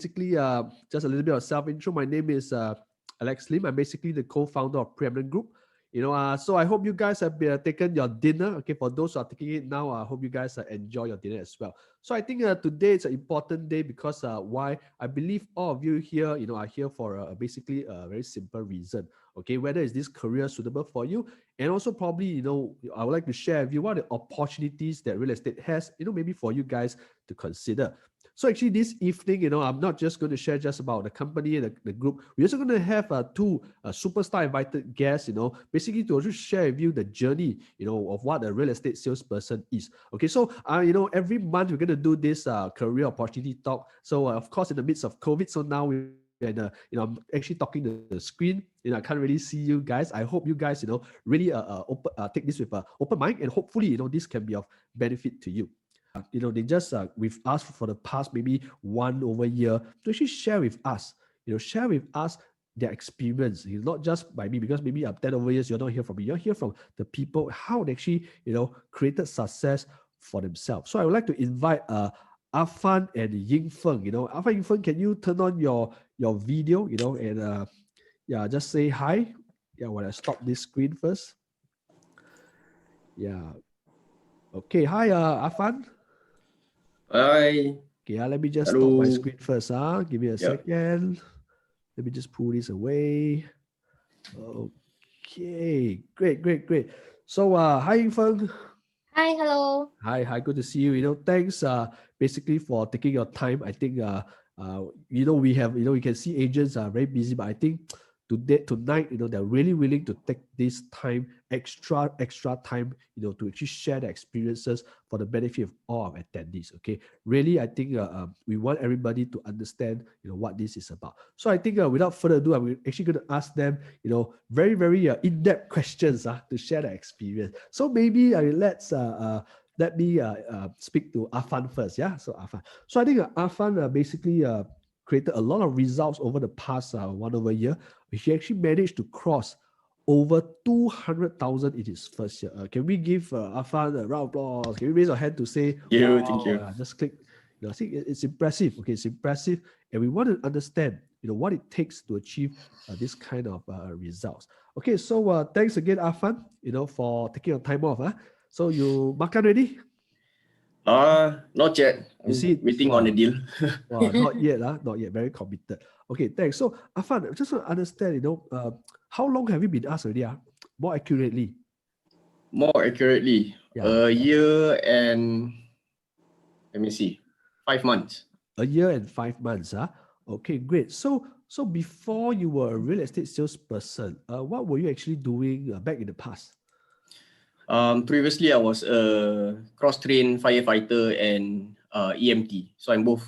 basically just a little bit of self-intro. My name is Alex Lim. I'm basically the co-founder of Preeminent Group. So I hope you guys have taken your dinner. Okay, for those who are taking it now, I hope you guys enjoy your dinner as well. So I think today is an important day because why? I believe all of you here, are here for basically a very simple reason. Okay, whether is this career suitable for you, and also probably, I would like to share with you what are the opportunities that real estate has, maybe for you guys to consider. So actually this evening, I'm not just going to share just about the company and the group. We're also going to have two superstar invited guests, basically to also share with you the journey, of what a real estate salesperson is. Okay, so, every month we're going to do this career opportunity talk. So of course, in the midst of COVID, so now and I'm actually talking to the screen. I can't really see you guys. I hope you guys, really take this with an open mind, and hopefully, this can be of benefit to you. They just with us for the past maybe 1 over year to actually share with us, their experience. Not just by me, because maybe 10 over years, you're not here from me. You're here from the people, how they actually, created success for themselves. So I would like to invite Afan and Yin Fern. Afan, Yin Fern, can you turn on your video, and just say hi. When I stop this screen first. Okay, hi, Afan. Hi. Okay, let me just stop my screen first. Give me a second. Let me just pull this away. Okay, great. So, hi, Yin Feng. Hi, hello. Hi, good to see you. Thanks basically for taking your time. I think we have, we can see agents are very busy, but I think tonight, they're really willing to take this time, extra time, to actually share their experiences for the benefit of all our attendees. Okay, really, I think we want everybody to understand, what this is about. So I think without further ado, I'm actually going to ask them, very, very in-depth questions to share their experience. So maybe let me speak to Afan first. So Afan. So I think Afan basically created a lot of results over the past 1 over year. He actually managed to cross over 200,000 in his first year. Can we give Afan a round of applause? Can we raise our hand to say, Thank you. Just click. I think it's impressive. Okay, it's impressive. And we want to understand, what it takes to achieve this kind of results. Okay, so thanks again, Afan, for taking your time off. So you makan ready? Not yet. You see, waiting on the deal. Not yet. Not yet. Very committed. Okay, thanks. So Afan, just to understand, how long have you been asked already? More accurately. A year and, let me see, 5 months. A year and 5 months. Okay, great. So before you were a real estate salesperson, what were you actually doing back in the past? Previously, I was a cross-trained firefighter and EMT. So I'm both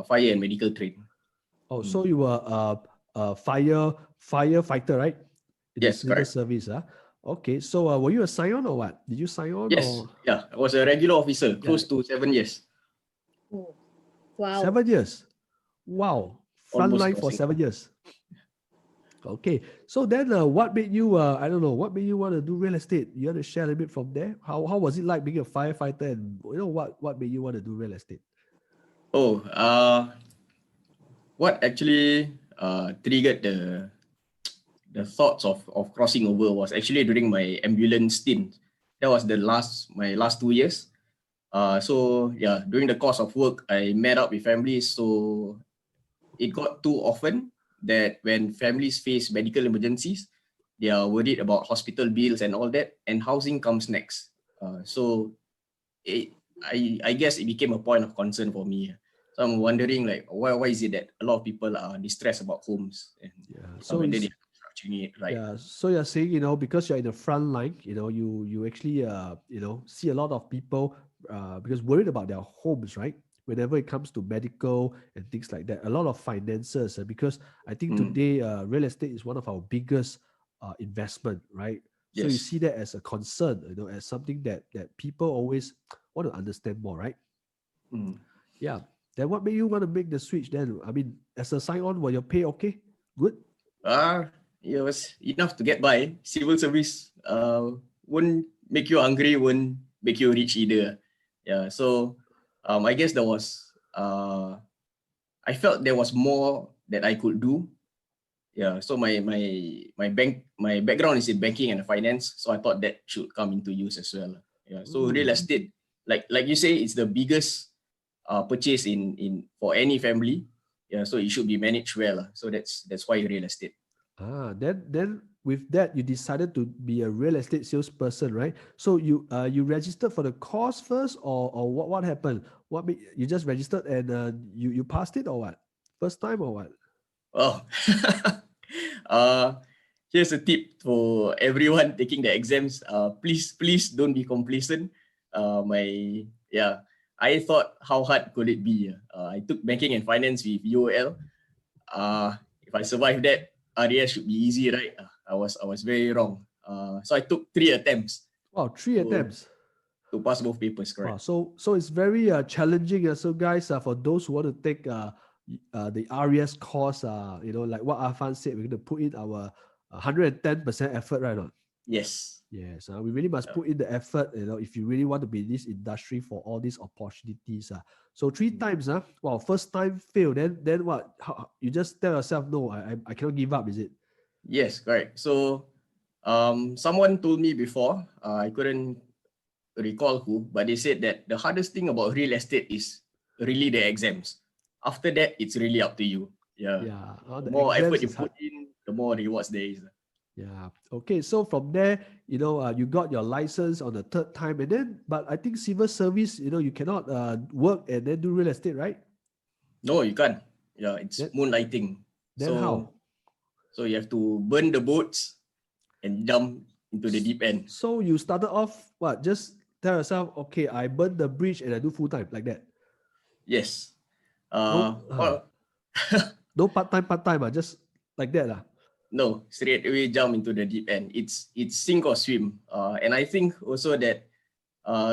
fire and medical trained. Oh, so you were a firefighter, right? Yes, correct. Service. Okay, so were you a sign-on or what? Did you sign on? Yes, I was a regular officer, close to 7 years. Oh, wow. 7 years. Wow. Frontline for 7 years. Okay, so then what made you, what made you want to do real estate? You want to share a little bit from there? How was it like being a firefighter, and what made you want to do real estate? What actually triggered the thoughts of crossing over was actually during my ambulance stint. That was my last 2 years. During the course of work, I met up with families. So it got too often that when families face medical emergencies, they are worried about hospital bills and all that, and housing comes next. I guess it became a point of concern for me. So I'm wondering, like, why is it that a lot of people are distressed about homes? So when they are structuring it right. Yeah, so you're saying, because you're in the front line, you actually, see a lot of people because worried about their homes, right? Whenever it comes to medical and things like that, a lot of finances, because I think today real estate is one of our biggest investment, right? So you see that as a concern, as something that people always want to understand more, right? Yeah. Then what made you want to make the switch then? I mean, as a sign-on, were your pay okay? Good? It was enough to get by. Civil service won't make you hungry, won't make you rich either. Yeah, so I guess there was I felt there was more that I could do. Yeah, so my background is in banking and finance, so I thought that should come into use as well. Yeah, so real estate, like you say, it's the biggest purchase in for any family. Yeah, so it should be managed well. So that's why real estate. Then with that, you decided to be a real estate salesperson, right? So you registered for the course first, or what happened? You just registered and you passed it, or what? First time or what? Oh, uh, here's a tip for everyone taking the exams. Please don't be complacent. I thought how hard could it be? I took banking and finance with UOL. If I survive that, RAS should be easy, right? I was very wrong. So I took 3 attempts Wow, three attempts. to pass both papers, Wow, correct? so it's very challenging. So guys, for those who want to take the RES course, like what Arfan said, we're going to put in our 110% effort, right? Or not? Yes. Yes, we really must put in the effort, if you really want to be in this industry for all these opportunities. So 3 times, wow, first time fail, then what? You just tell yourself, no, I cannot give up, is it? Yes, correct. So someone told me before, I couldn't recall who, but they said that the hardest thing about real estate is really the exams. After that, it's really up to you. Yeah. Yeah, The the more effort exams you is hard. put in, the more rewards there is. Yeah. Okay. So from there, you got your license on the third time, and then, but I think civil service, you cannot work and then do real estate, right? No, you can't. Yeah, it's Then, moonlighting. then how? So you have to burn the boats and jump into the deep end. So you started off what? Just tell yourself, okay, I burn the bridge and I do full time like that. Yes. No, Well, no part time, just like that, lah. no, straight away jump into the deep end. It's sink or swim. And I think also that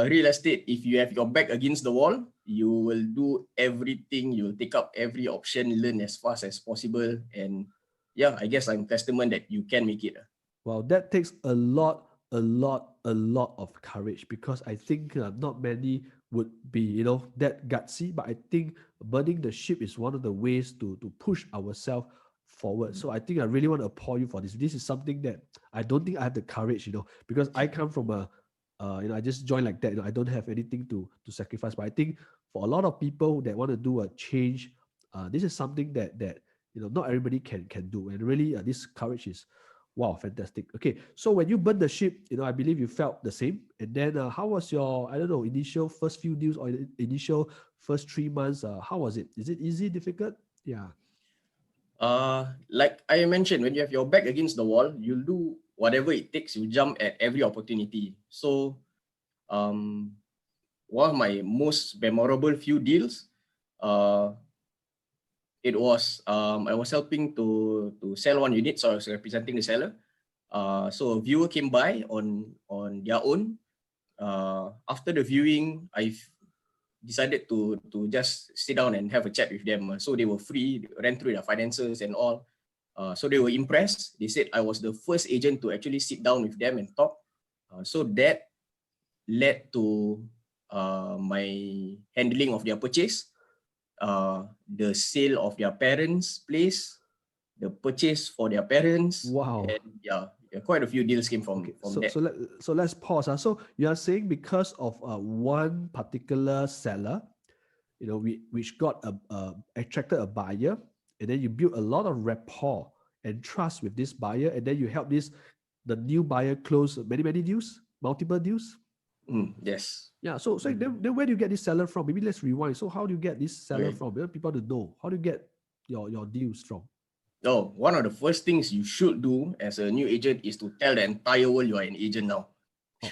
real estate, if you have your back against the wall, you will do everything. You will take up every option, learn as fast as possible, and yeah, I guess I'm testament that you can make it. Well, that takes a lot of courage, because I think not many would be, that gutsy. But I think burning the ship is one of the ways to push ourselves forward. So I think I really want to applaud you for this. This is something that I don't think I have the courage, because I come from I just joined like that. I don't have anything to sacrifice. But I think for a lot of people that want to do a change, this is something that not everybody can do. And really, this courage is, wow, fantastic. Okay, so when you burned the ship, I believe you felt the same. And then how was your, I don't know, initial first few deals or initial first 3 months? How was it? Is it easy, difficult? Yeah. Like I mentioned, when you have your back against the wall, you'll do whatever it takes. You jump at every opportunity. So one of my most memorable few deals, it was I was helping to sell one unit, so I was representing the seller. So a viewer came by on their own. After the viewing, I decided to just sit down and have a chat with them. So they were free, ran through their finances and all. So they were impressed. They said I was the first agent to actually sit down with them and talk. So that led to my handling of their purchase, the sale of their parents' place, the purchase for their parents. Wow. And quite a few deals came from that. So let's pause. So you are saying because of one particular seller, which got attracted a buyer, and then you build a lot of rapport and trust with this buyer, and then you help the new buyer close many deals, multiple deals. Yes. Yeah. So then where do you get this seller from? Maybe let's rewind. So how do you get this seller from? People to know. How do you get your deals from? Oh, one of the first things you should do as a new agent is to tell the entire world you are an agent now.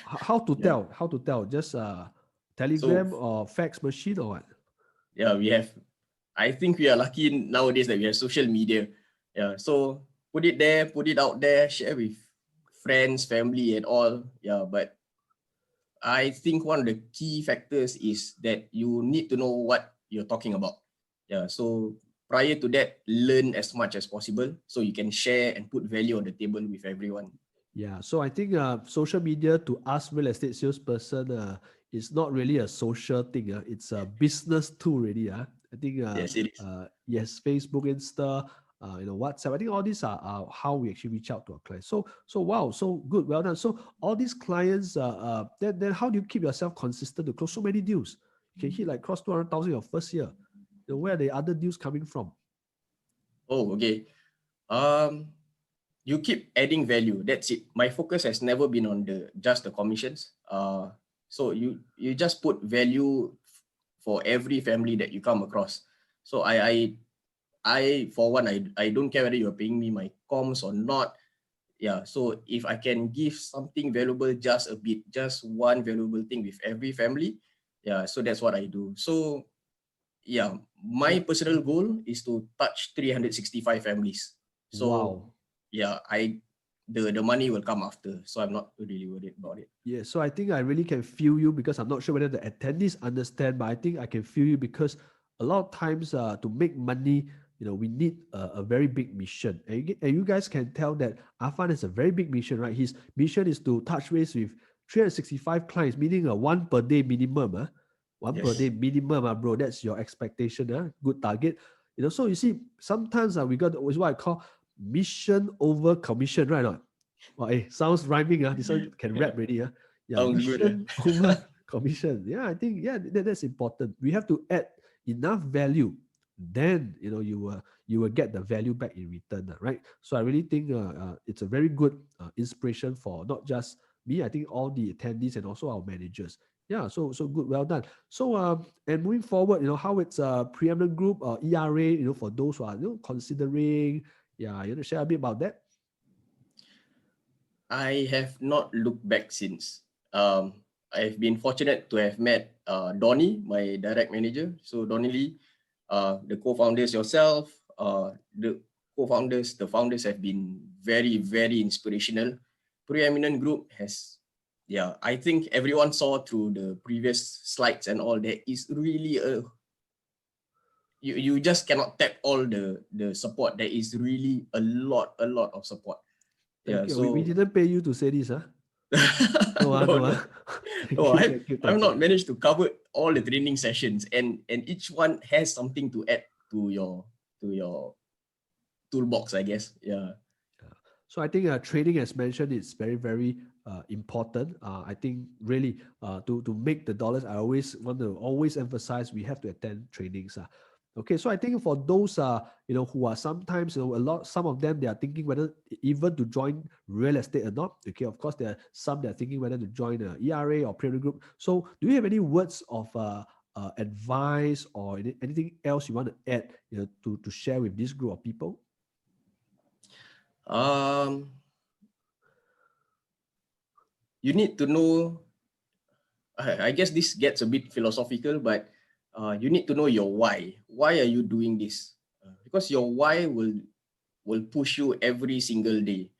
How to tell? How to tell? Just Telegram or fax machine or what? Yeah, I think we are lucky nowadays that we have social media. Yeah, so put it there, put it out there, share with friends, family and all. Yeah, but I think one of the key factors is that you need to know what you're talking about. Yeah, so prior to that, learn as much as possible so you can share and put value on the table with everyone. Yeah, so I think social media to us real estate salesperson is not really a social thing. It's a business tool really. I think Yes, it is. yes, Facebook, Insta, WhatsApp. I think all these are how we actually reach out to our clients. So wow, so good, well done. So all these clients, then how do you keep yourself consistent to close so many deals? You can hit like cross 200,000 your first year. Where are the other deals coming from? Oh, okay. Um, you keep adding value. That's it. My focus has never been on just the commissions. So you just put value for every family that you come across. So I for one, I don't care whether you're paying me my comms or not. Yeah. So if I can give something valuable, just a bit, just one valuable thing with every family, yeah. So that's what I do. So yeah, my Yep. personal goal is to touch 365 families. So Wow. yeah, the money will come after. So I'm not really worried about it. Yeah, so I think I really can feel you because I'm not sure whether the attendees understand, but I think I can feel you because a lot of times to make money, we need a very big mission. And you guys can tell that Afan is a very big mission, right? His mission is to touch base with 365 clients, meaning a one per day minimum. One per Yes. day minimum, bro. That's your expectation. Good target. So you see, sometimes we got is what I call mission over commission, right? Not? Well, sounds rhyming. This one can rap already. Yeah, Sounds good. mission over commission. Yeah, I think that's important. We have to add enough value, then you will get the value back in return, right? So I really think it's a very good inspiration for not just me. I think all the attendees and also our managers. Yeah, so good, well done. So and moving forward, how it's a preeminent group ERA, for those who are considering. Yeah, you want to share a bit about that? I have not looked back since. I've been fortunate to have met Donnie, my direct manager. So Donnie Lee, the co-founders yourself, the founders have been very, very inspirational. Preeminent Group has, yeah, I think everyone saw through the previous slides and all, there is really you just cannot tap all the support. There is really a lot of support. Yeah, Thank you. We so didn't pay you to say this, huh? No, no, no. no, Thank no. you, thank you, I've thank you. not managed to cover all the training sessions, and each one has something to add to your toolbox, I guess. Yeah. Yeah. So I think trading, as mentioned, is very, very important. I think really to make the dollars, I always want to always emphasize we have to attend trainings. Okay, so I think for those who are sometimes some of them, they are thinking whether even to join real estate or not. Okay, of course there are some that are thinking whether to join a ERA or premium group. So do you have any words of advice or anything else you want to add to share with this group of people? You need to know. I guess this gets a bit philosophical, but you need to know your why. Why are you doing this? Because your why will push you every single day.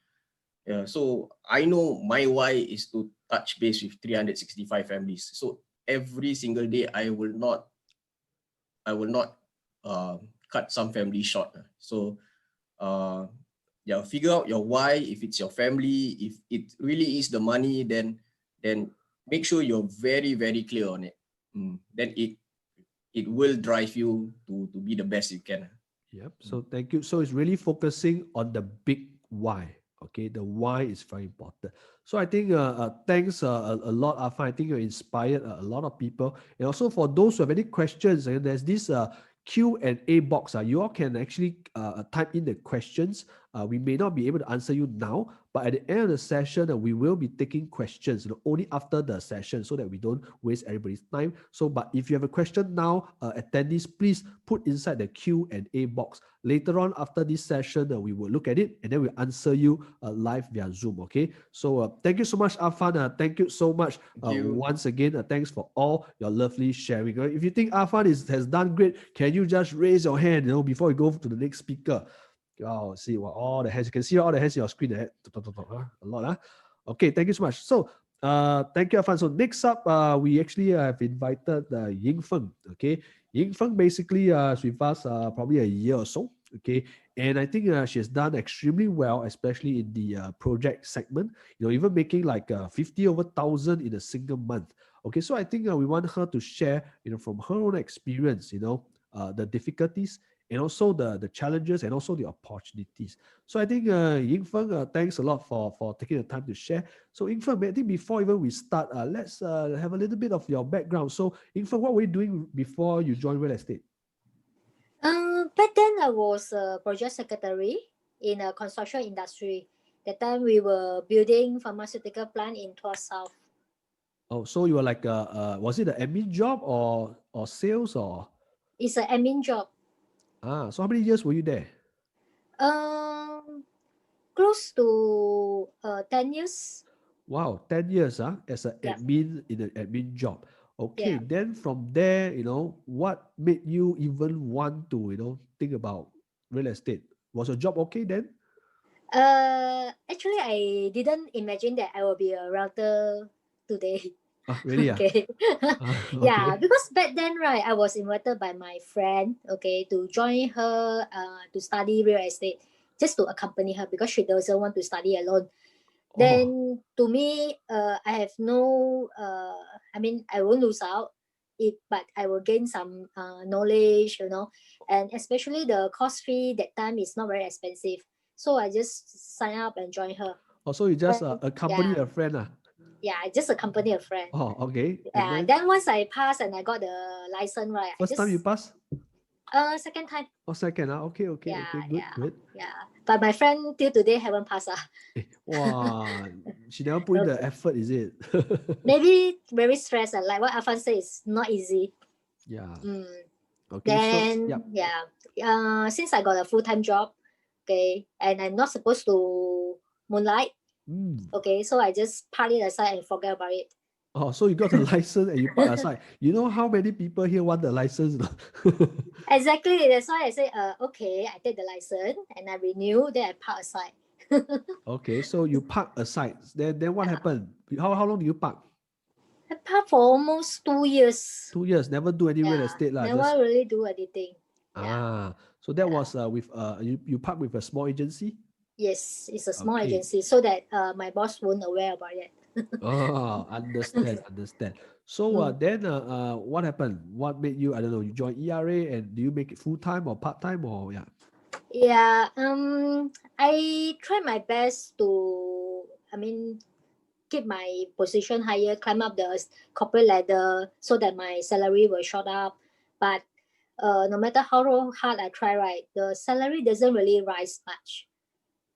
Yeah, so I know my why is to touch base with 365 families. So every single day I will not cut some family short. So yeah, figure out your why. If it's your family, if it really is the money, then make sure you're very, very clear on it. Then it will drive you to be the best you can. Yep. So thank you. So it's really focusing on the big why. Okay, the why is very important. So I think thanks a lot, Afan. I think you inspired a lot of people. And also for those who have any questions, there's this Q&A box. You all can actually type in the questions. We may not be able to answer you now, but at the end of the session, we will be taking questions only after the session so that we don't waste everybody's time. So, but if you have a question now, attendees, please put inside the Q&A box. Later on, after this session, we will look at it and then we'll answer you live via Zoom. Okay. So, thank you so much, Afan. Thank you so much Thank you. once again. Thanks for all your lovely sharing. If you think Afan has done great, can you just raise your hand? Before we go to the next speaker. Oh, see what all the hands. You can see all the hands in your screen. A lot. Okay, thank you so much. So, thank you, Afan. So next up, we actually have invited Yin Fern. Okay, Yin Fern basically is with us probably a year or so. Okay, and I think she has done extremely well, especially in the project segment. Even making like 50 over 1,000 in a single month. Okay, so I think we want her to share, from her own experience, the difficulties, and also the challenges, and also the opportunities. So I think Yin Fern, thanks a lot for taking the time to share. So Yin Fern, I think before even we start, let's have a little bit of your background. So Yin Fern, what were you doing before you joined real estate? Back then I was a project secretary in a construction industry. That time we were building pharmaceutical plant in Tuas South. Oh, so you were like was it an admin job or sales or? It's an admin job. So how many years were you there? Close to 10 years. Wow, 10 years as an Yeah. admin in an admin job. Okay, Yeah. then from there, what made you even want to, think about real estate? Was your job okay then? Actually, I didn't imagine that I will be a router today. Really? Okay. Yeah, Okay. because back then, right, I was invited by my friend, okay, to join her to study real estate, just to accompany her because she doesn't want to study alone. Oh, Then to me, I have no, I mean, I won't lose out but I will gain some knowledge, and especially the course fee that time is not very expensive. So I just sign up and join her. so you just And, accompany yeah, a friend. yeah, I just accompany a friend. Oh, okay. And Yeah, then once I passed and I got the license, right, first time you pass? second time. Oh, second. Okay, Yeah, good, good. yeah. But my friend till today haven't passed. Wow, she never put in the effort, is it? Maybe very stressed. Like what Afan says, it's not easy. Yeah. Mm. Okay, Then so yeah, since I got a full-time job, okay, and I'm not supposed to moonlight, okay, so I just park it aside and forget about it. Oh, so you got the license and you park aside. You know how many people here want the license? Exactly. That's why I say, okay, I take the license and I renew, then I park aside. Okay, so you park aside. Then what happened? How long do you park? I parked for almost 2 years. 2 years. Never do any real estate lah. Never Just really do anything. Yeah. So that was with you park with a small agency. Yes, it's a small Okay. agency so that my boss won't aware about it. Understand. So then what happened? What made you, I don't know, you join ERA, and do you make it full time or part time or yeah? Yeah, I try my best to, keep my position higher, climb up the corporate ladder so that my salary will shot up. But no matter how hard I try, right, the salary doesn't really rise much.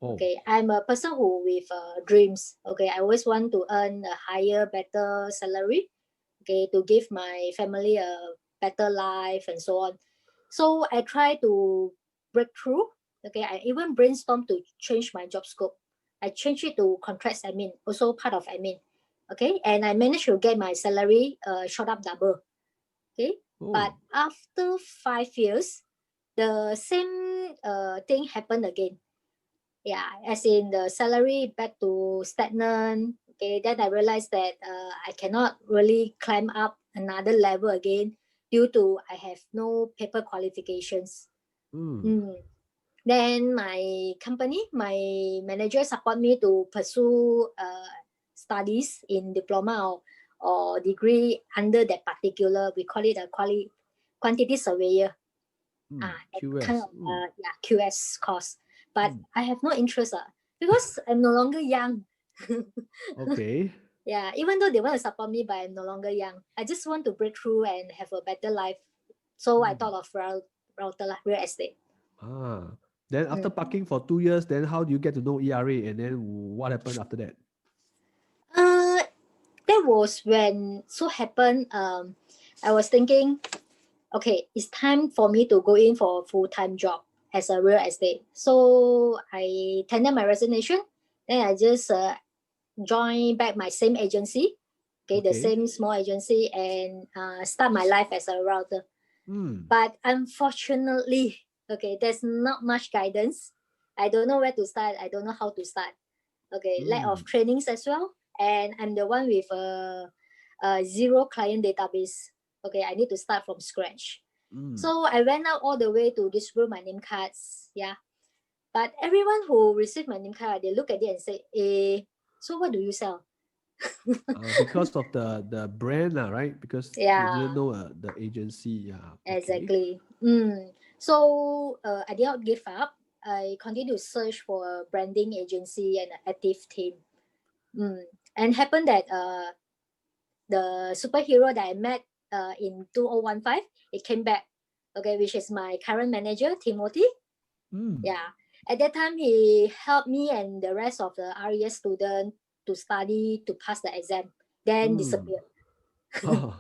Oh. Okay, I'm a person who with dreams. Okay, I always want to earn a higher, better salary. Okay, to give my family a better life and so on. So I try to break through. Okay, I even brainstorm to change my job scope. I change it to contracts admin, also part of admin. Okay, and I managed to get my salary shot up double. Okay, but after 5 years, the same thing happened again. Yeah, as in the salary back to stagnant. Okay, then I realized that I cannot really climb up another level again due to I have no paper qualifications. Then my company, my manager support me to pursue studies in diploma or degree under that particular, we call it a quantity surveyor. QS. Kind of QS course. But I have no interest because I'm no longer young. Okay. Yeah, even though they want to support me, but I'm no longer young. I just want to break through and have a better life. So I thought of router real estate. Then after parking for 2 years, then how do you get to know ERA, and then what happened after that? That was when so happened. I was thinking, okay, it's time for me to go in for a full-time job as a real estate. So I tendered my resignation. Then I just join back my same agency, the same small agency, and start my life as a router. But unfortunately, there's not much guidance. I don't know where to start. I don't know how to start. Lack of trainings as well. And I'm the one with a zero client database. I need to start from scratch. So I went out all the way to distribute my name cards. Yeah. But everyone who received my name card, they look at it and say, so what do you sell? Because of the brand, right? Because you didn't know the agency. Yeah. Exactly. So I did not give up. I continued to search for a branding agency and an active team. And happened that the superhero that I met in 2015, it came back, okay, which is my current manager, Timothy. Yeah. At that time, he helped me and the rest of the RES students to study to pass the exam, then disappeared. Oh,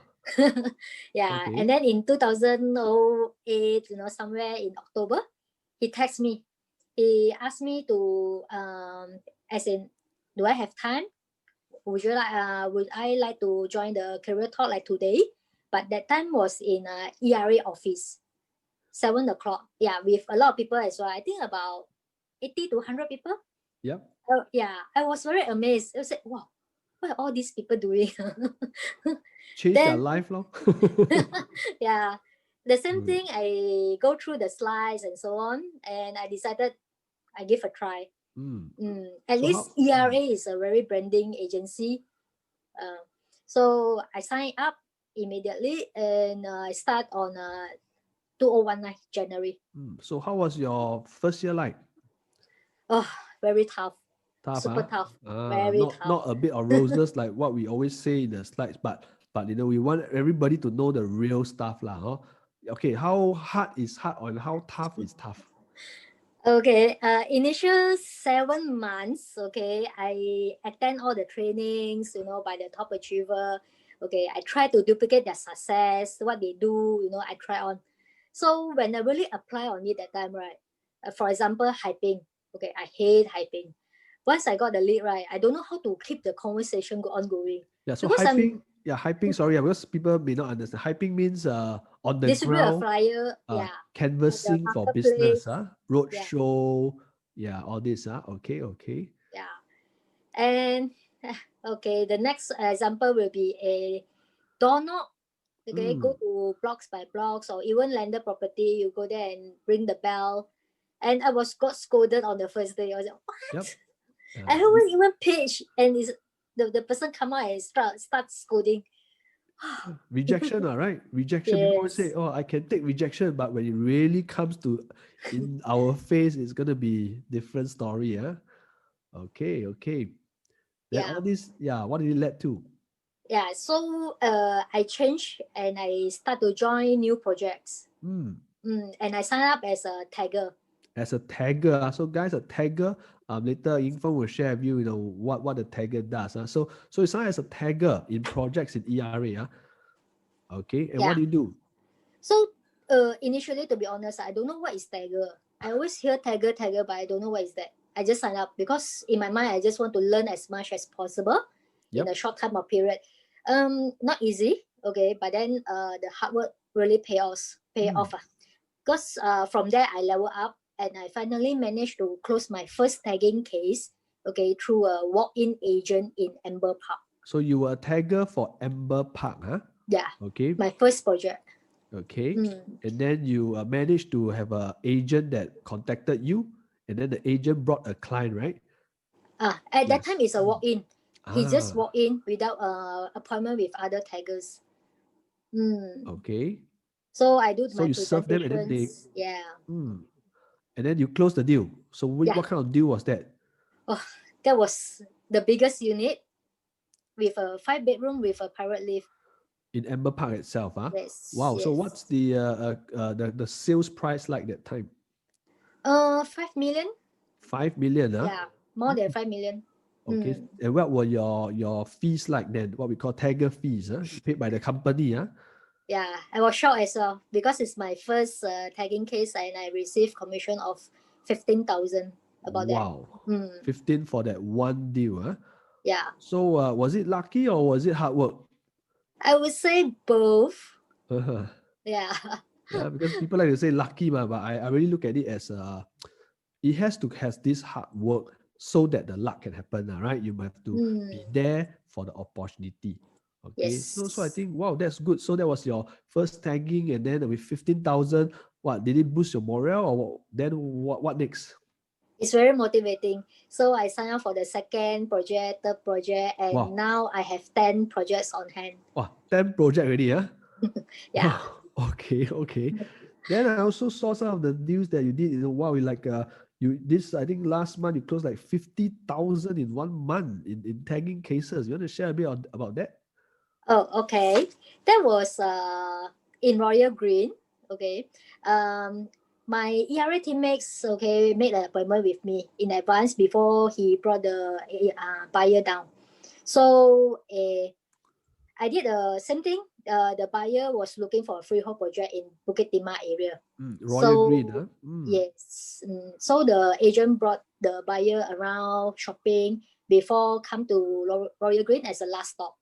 Yeah. okay. And then in 2008, somewhere in October, he texted me. He asked me to, as in, do I have time? Would I like to join the career talk like today? But that time was in ERA office, 7 o'clock. Yeah, with a lot of people as well. I think about 80 to 100 people. Yep. Yeah, I was very amazed. I was like, wow, what are all these people doing? Change their Then, life, lor. yeah, the same thing. I go through the slides and so on, and I decided I give a try. At So least ERA is a very branding agency. So I signed up immediately and I start on 2019 January. So how was your first year like? Oh, very tough. Tough, Super huh? tough. Very Not tough. a bit of roses like what we always say in the slides, but we want everybody to know the real stuff lah, huh? Okay, how hard is hard and how tough is tough? Okay, initial 7 months, okay, I attend all the trainings, by the top achiever. Okay, I try to duplicate their success, what they do, I try on. So when I really apply on it that time, right, for example, hyping. Okay, I hate hyping. Once I got the lead, right, I don't know how to keep the conversation ongoing. Yeah, so Because hyping, sorry, because people may not understand. Hyping means on the distribute a ground, flyer, at the canvassing for marketplace. business, road Yeah. show, all this, okay. Yeah. And okay, the next example will be a doorknob. Okay, go to blocks by blocks or even landed property. You go there and ring the bell. And I got scolded on the first day. I was like, what? Yep. I haven't even pitched, and the person come out and start scolding. Rejection, right? Rejection. People always say, Yes. "Oh, I can take rejection," but when it really comes to in our face, it's gonna be different story. Okay. Then Yeah. all this, what did it lead to? Yeah. So I changed and I start to join new projects. And I sign up as a tagger. As a tagger, so guys, a tagger. Later, Yin Fern will share with you, what the tagger does. So you sign as a tagger in projects in ERA. Okay, and what do you do? So initially, to be honest, I don't know what is tagger. I always hear tagger, but I don't know what is that. I just sign up because in my mind, I just want to learn as much as possible in a short time of period. Not easy, okay, but then the hard work really pay off. Because from there, I level up and I finally managed to close my first tagging case, okay, through a walk-in agent in Amber Park. So you were a tagger for Amber Park, huh? Yeah. Okay. My first project. Okay. And then you managed to have an agent that contacted you, and then the agent brought a client, right? At that time, it's a walk-in. He just walked in without appointment with other taggers. Okay. So I do my you serve them, and then they and then you close the deal. So what kind of deal was that? Oh, that was the biggest unit with a 5-bedroom with a private lift. In Amber Park itself, huh? Yes. Wow. Yes. So what's the sales price like that time? 5 million. 5 million, huh? Yeah, more than 5 million. Okay. And what were your fees like then? What we call tagger fees, huh? Paid by the company, huh? Yeah, I was shocked as well because it's my first tagging case and I received commission of 15,000 about that. Wow. 15 for that one deal, huh? Yeah. So was it lucky or was it hard work? I would say both. Yeah. Yeah, because people like to say lucky, but I really look at it as it has to have this hard work so that the luck can happen, right? You have to be there for the opportunity. Okay. Yes. So I think, wow, that's good. So that was your first tagging, and then with 15,000, what did it boost your morale, or then what next? It's very motivating. So I signed up for the second project, third project, and now I have 10 projects on hand. Wow, 10 projects already, huh? Yeah. Wow. Okay. Then I also saw some of the news that you did. Wow, I think last month you closed like 50,000 in 1 month in tagging cases. You want to share a bit about that? Oh, okay. That was in Royal Green. Okay. My ERA teammates made an appointment with me in advance before he brought the buyer down. So I did the same thing. The buyer was looking for a freehold project in Bukit Timah area. Royal Green, huh? Yes. So the agent brought the buyer around shopping before come to Royal Green as a last stop.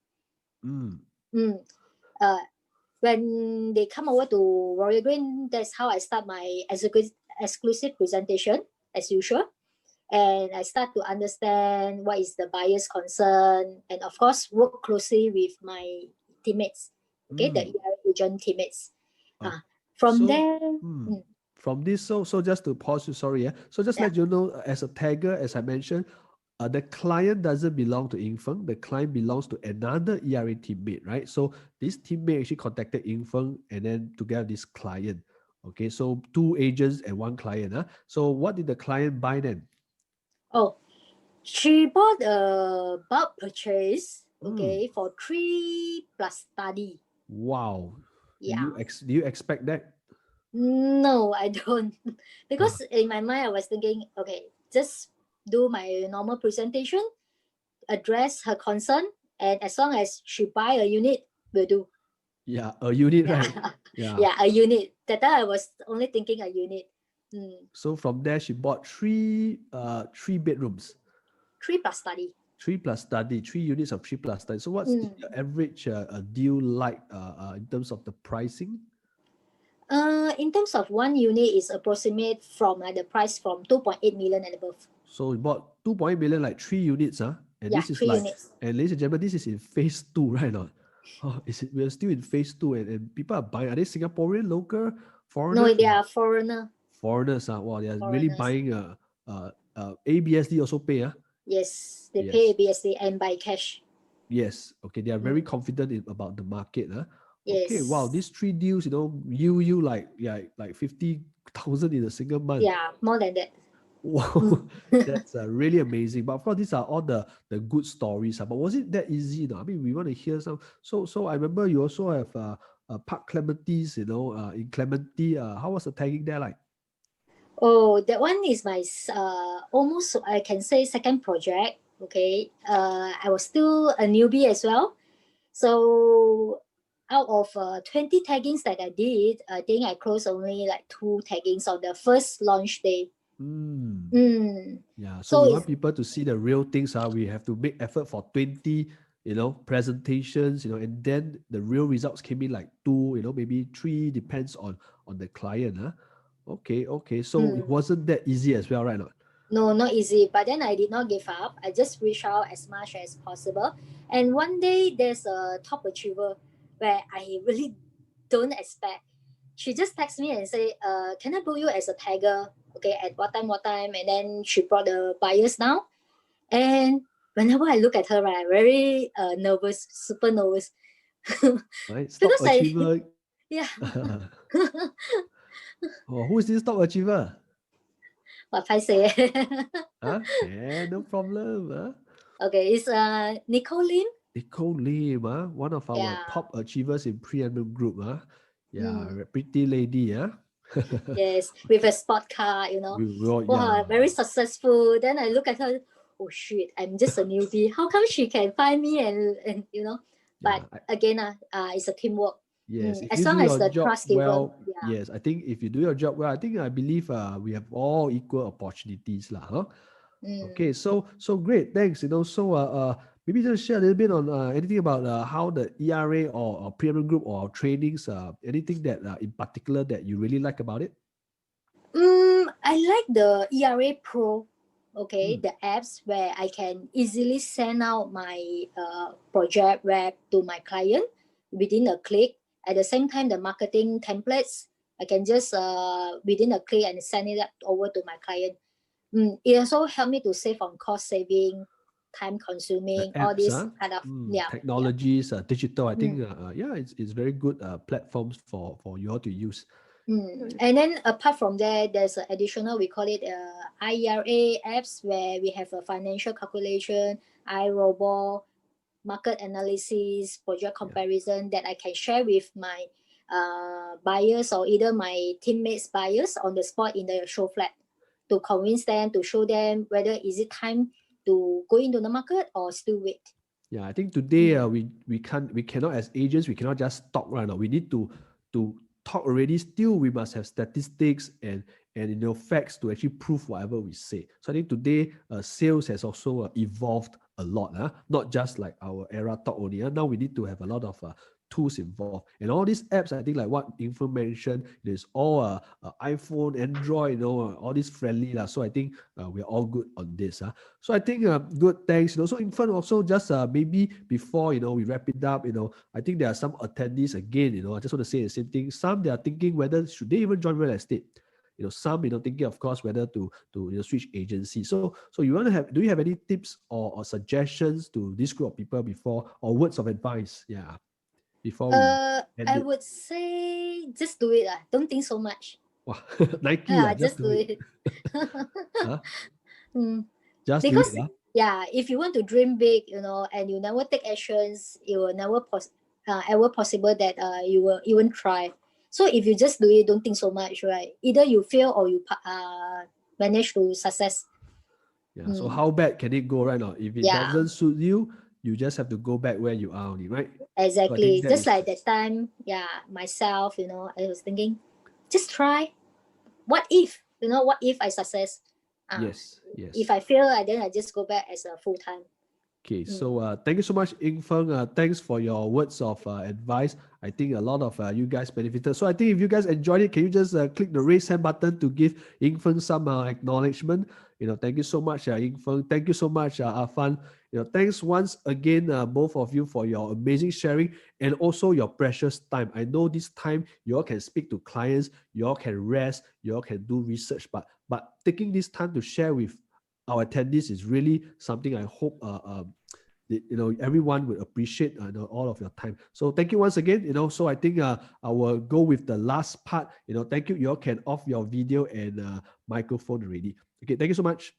When they come over to Royal Green, that's how I start my exclusive presentation as usual. And I start to understand what is the buyer's concern, and of course work closely with my teammates, the ER agent teammates. From this, so just to pause you, sorry, so just let you know, as a tagger, as I mentioned, the client doesn't belong to Yin Fern. The client belongs to another ERA teammate, right? So this teammate actually contacted Yin Fern and then together this client. Okay, so 2 agents and 1 client. So what did the client buy then? Oh, she bought a bulk purchase, for 3 plus study. Wow. Yeah. Do you expect that? No, I don't. Because in my mind, I was thinking, okay, just do my normal presentation, address her concern, and as long as she buy a unit, will do. Yeah, a unit, right? Yeah, a unit. That time I was only thinking a unit. So from there, she bought 3 bedrooms. 3 plus study. 3 plus study, 3 units of 3 plus study. So what's the average deal like in terms of the pricing? In terms of 1 unit is approximate from the price from 2.8 million and above. So we bought 2.8 million, like 3 units, And yeah, this is 3 like, units. and ladies and gentlemen, this is in phase 2, right? We're still in phase 2, and people are buying. Are they Singaporean, local, foreigners? No, they are foreigner. Foreigners, Wow, they are really buying. ABSD also pay, Yes, they pay ABSD and buy cash. Yes. Okay. They are very confident about the market. Yes. Okay. Wow. These 3 deals, you like 50,000 in a single month. Yeah, more than that. Wow. That's really amazing. But of course, these are all the good stories. But was it that easy? I mean, we want to hear some. So I remember you also have Park Clementi's, in Clementi. How was the tagging there like? Oh, that one is my almost, I can say, second project. Okay. I was still a newbie as well. So out of 20 taggings that I did, I think I closed only like 2 taggings on the first launch day. Yeah. So we want people to see the real things. We have to make effort for 20, presentations, and then the real results came in like 2, maybe 3, depends on the client. Okay. So it wasn't that easy as well, right? No, not easy. But then I did not give up. I just reach out as much as possible. And one day there's a top achiever where I really don't expect. She just texts me and say, can I book you as a tagger? Okay, at what time? And then she brought the buyers down. And whenever I look at her, right, very nervous, super nervous. Right? Top achiever. Yeah. Who is this top achiever? What I say? Yeah, no problem. Okay, it's Nicole Lim. Nicole Lim, one of our top achievers in Preeminent Group. Yeah, pretty lady. Yes, with a sport car, Wow, very successful. Then I look at her, oh shit, I'm just a newbie. How come she can find me and But again, it's a teamwork. Yes, if as you long do as your the job trust well, given. yes, I think if you do your job well, I believe we have all equal opportunities, Okay, so great, thanks. So maybe just share a little bit on anything about how the ERA or Premium Group or trainings, anything that in particular that you really like about it. I like the ERA Pro. Okay, the apps where I can easily send out my project web to my client within a click. At the same time, the marketing templates, I can just within a click and send it up over to my client. It also helped me to save on cost saving, time consuming, all these kind of technologies, digital. I think it's very good platforms for you all to use. And then apart from that, there's an additional, we call it IRA apps, where we have a financial calculation, iRobot, market analysis, project comparison that I can share with my buyers or either my teammates buyers on the spot in the show flat to convince them, to show them whether is it time to go into the market or still wait. Yeah, I think today we cannot, as agents, we cannot just talk right now. We need to talk already. Still, we must have statistics and facts to actually prove whatever we say. So I think today sales has also evolved a lot. Not just like our era talk only. Now we need to have a lot of tools involved, and all these apps, I think like what Yin Fern mentioned, there's all iPhone, Android, all this friendly so I think we're all good on this. So I think good, thanks. So Yin Fern also just maybe before we wrap it up, I think there are some attendees again. I just want to say the same thing. Some they are thinking whether should they even join real estate. Some thinking, of course, whether to switch agency. So you want to have? Do you have any tips or suggestions to this group of people before, or words of advice? Yeah. Before I would say just do it. Don't think so much. Wow. Nike. Just do it. Just because do it. if you want to dream big, and you never take actions, it will never ever possible that you will even try. So if you just do it, don't think so much, right? Either you fail or you manage to success. Yeah. So how bad can it go right now? If it doesn't suit you, you just have to go back where you are only, right? Exactly. So just like that time, myself, I was thinking, just try. What if, what if I success? Yes. If I fail, then I just go back as a full-time. Okay, so thank you so much, Yin Fern. Thanks for your words of advice. I think a lot of you guys benefited. So I think if you guys enjoyed it, can you just click the raise hand button to give Yin Fern some acknowledgement? Thank you so much, Yin Fern. Thank you so much, Afan. Thanks once again, both of you, for your amazing sharing and also your precious time. I know this time you all can speak to clients, you all can rest, you all can do research, but taking this time to share with our attendees is really something I hope everyone would appreciate all of your time. So thank you once again. So I think I will go with the last part. Thank you. You all can off your video and microphone already. Okay, thank you so much.